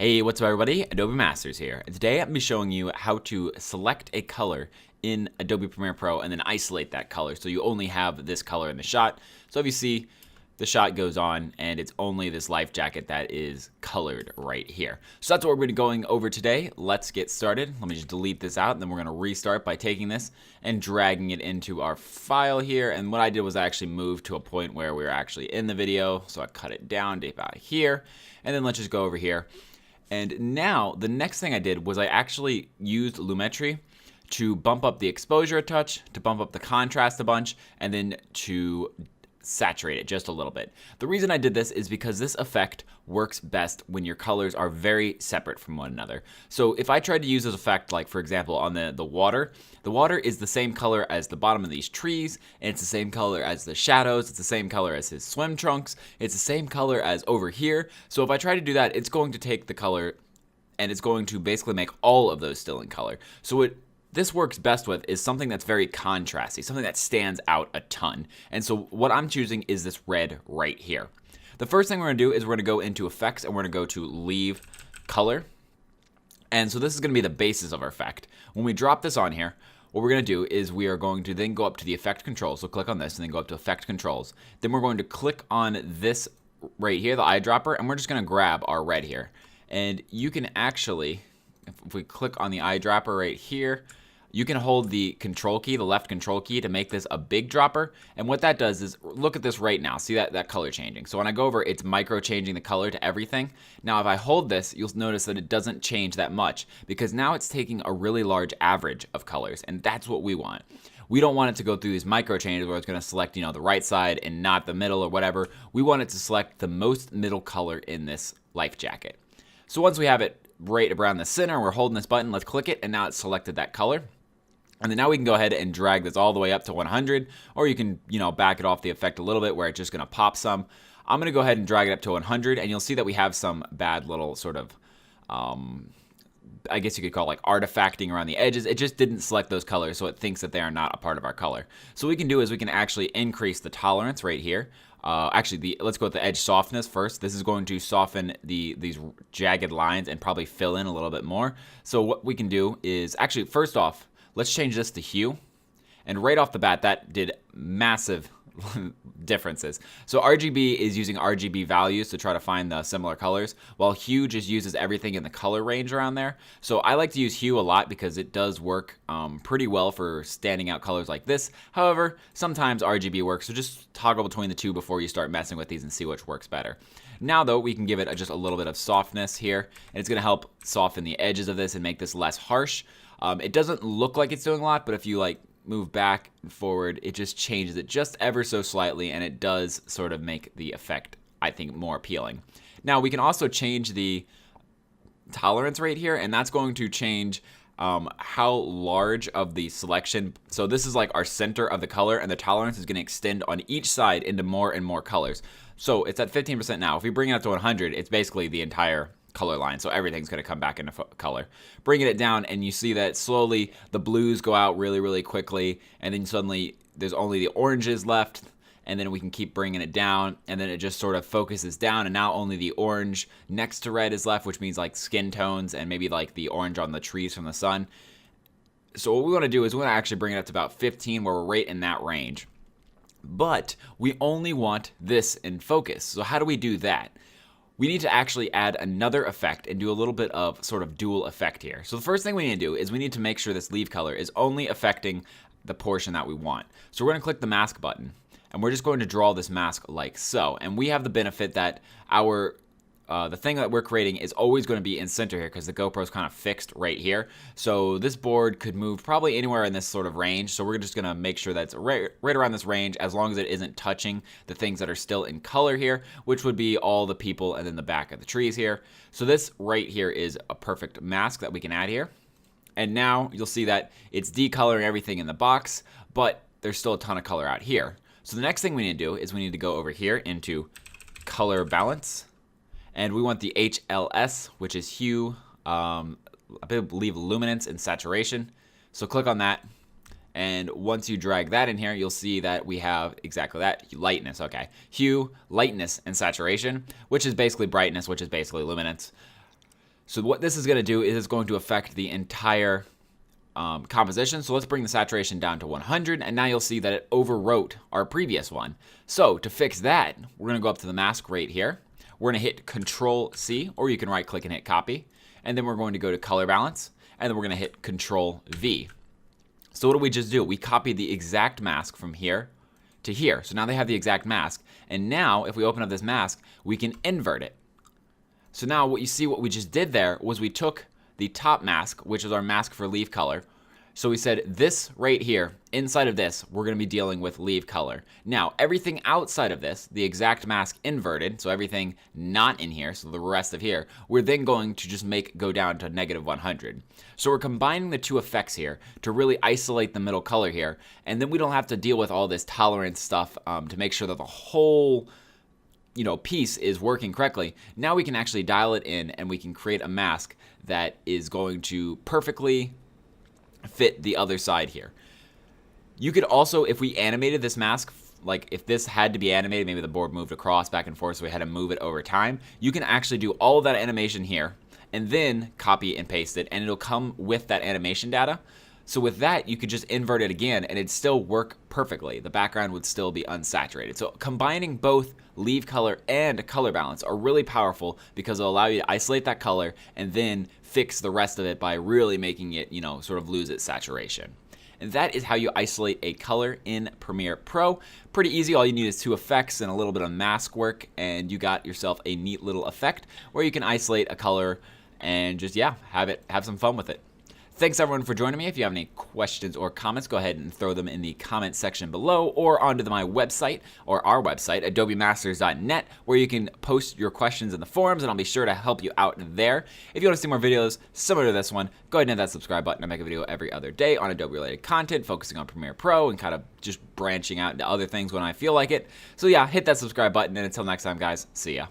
Hey, what's up everybody? Adobe Masters here. And today I'm going to be showing you how to select a color in Adobe Premiere Pro and then isolate that color so you only have this color in the shot. So if you see, the shot goes on and it's only this life jacket that is colored right here. So that's what we're going to be going over today. Let's get started. Let me just delete this out and then we're going to restart by taking this and dragging it into our file here. And what I did was I actually moved to a point where we were actually in the video. So I cut it down to about here. And then let's just go over here. And now the next thing I did was I actually used Lumetri to bump up the exposure a touch, to bump up the contrast a bunch, and then to saturate it just a little bit. The reason I did this is because this effect works best when your colors are very separate from one another. So if I tried to use this effect, like for example on the water is the same color as the bottom of these trees, and it's the same color as the shadows, it's the same color as his swim trunks, it's the same color as over here. So if I try to do that, it's going to take the color and it's going to basically make all of those still in color. So what this works best with is something that's very contrasty, something that stands out a ton. And so what I'm choosing is this red right here. The first thing we're gonna do is we're gonna go into effects and we're gonna go to leave color. And so this is gonna be the basis of our effect. When we drop this on here, what we're gonna do is we are going to then go up to the effect controls. So click on this and then go up to effect controls. Then we're going to click on this right here, the eyedropper, and we're just gonna grab our red here. And you can actually, if we click on the eyedropper right here, you can hold the control key, the left control key, to make this a big dropper. And what that does is, look at this right now. See that color changing. So when I go over, it's micro changing the color to everything. Now if I hold this, you'll notice that it doesn't change that much because now it's taking a really large average of colors. And that's what we want. We don't want it to go through these micro changes where it's going to select, the right side and not the middle or whatever. We want it to select the most middle color in this life jacket. So once we have it right around the center, we're holding this button, let's click it, and now it's selected that color. And then now we can go ahead and drag this all the way up to 100, or you can, back it off the effect a little bit where it's just gonna pop some. I'm gonna go ahead and drag it up to 100, and you'll see that we have some bad little sort of, I guess you could call it like artifacting around the edges. It just didn't select those colors, so it thinks that they are not a part of our color. So what we can do is we can actually increase the tolerance right here. Let's go with the edge softness first. This is going to soften these jagged lines and probably fill in a little bit more. So what we can do is actually, first off, let's change this to hue. And right off the bat, that did massive differences. So RGB is using RGB values to try to find the similar colors, while hue just uses everything in the color range around there. So I like to use hue a lot because it does work pretty well for standing out colors like this. However, sometimes RGB works, so just toggle between the two before you start messing with these and see which works better. Now though, we can give it just a little bit of softness here, and it's gonna help soften the edges of this and make this less harsh. It doesn't look like it's doing a lot, but if you move back and forward, it just changes it just ever so slightly, and it does sort of make the effect, I think, more appealing. Now we can also change the tolerance right here, and that's going to change how large of the selection. So this is like our center of the color, and the tolerance is going to extend on each side into more and more colors. So it's at 15% now. If we bring it up to 100, it's basically the entire color line, so everything's going to come back into color. Bringing it down, and you see that slowly the blues go out really quickly, and then suddenly there's only the oranges left, and then we can keep bringing it down, and then it just sort of focuses down, and now only the orange next to red is left, which means like skin tones and maybe like the orange on the trees from the sun. So what we want to do is we want to actually bring it up to about 15, where we're right in that range. But we only want this in focus. So how do we do that? We need to actually add another effect and do a little bit of sort of dual effect here. So the first thing we need to do is we need to make sure this leave color is only affecting the portion that we want. So we're going to click the mask button, and we're just going to draw this mask like so. And we have the benefit that our the thing that we're creating is always going to be in center here because the GoPro is kind of fixed right here. So this board could move probably anywhere in this sort of range. So we're just going to make sure that's right around this range, as long as it isn't touching the things that are still in color here, which would be all the people and then the back of the trees here. So this right here is a perfect mask that we can add here. And now you'll see that it's decoloring everything in the box, but there's still a ton of color out here. So the next thing we need to do is we need to go over here into color balance. And we want the HLS, which is hue, I believe luminance and saturation. So click on that. And once you drag that in here, you'll see that we have exactly that, lightness, okay. Hue, lightness, and saturation, which is basically brightness, which is basically luminance. So what this is going to do is it's going to affect the entire composition. So let's bring the saturation down to 100, and now you'll see that it overwrote our previous one. So to fix that, we're going to go up to the mask right here. We're going to hit Control C, or you can right click and hit copy. And then we're going to go to color balance, and then we're going to hit Control V. So what do we just do? We copied the exact mask from here to here. So now they have the exact mask. And now if we open up this mask, we can invert it. So now what you see, what we just did there was we took the top mask, which is our mask for leaf color. So we said this right here, inside of this, we're going to be dealing with leaf color. Now, everything outside of this, the exact mask inverted, so everything not in here, so the rest of here, we're then going to just make go down to -100. So we're combining the two effects here to really isolate the middle color here, and then we don't have to deal with all this tolerance stuff to make sure that the whole piece is working correctly. Now we can actually dial it in, and we can create a mask that is going to perfectly fit the other side here. You could also, if we animated this mask, like if this had to be animated, maybe the board moved across back and forth, so we had to move it over time, you can actually do all of that animation here and then copy and paste it, and it'll come with that animation data. So with that, you could just invert it again and it'd still work perfectly. The background would still be unsaturated. So combining both leaf color and color balance are really powerful because it'll allow you to isolate that color and then fix the rest of it by really making it, sort of lose its saturation. And that is how you isolate a color in Premiere Pro. Pretty easy. All you need is two effects and a little bit of mask work, and you got yourself a neat little effect where you can isolate a color and just, have some fun with it. Thanks everyone for joining me. If you have any questions or comments, go ahead and throw them in the comment section below or onto my website or our website, adobemasters.net, where you can post your questions in the forums, and I'll be sure to help you out there. If you want to see more videos similar to this one, go ahead and hit that subscribe button. I make a video every other day on Adobe related content, focusing on Premiere Pro and kind of just branching out into other things when I feel like it. So yeah, hit that subscribe button, and until next time guys, see ya.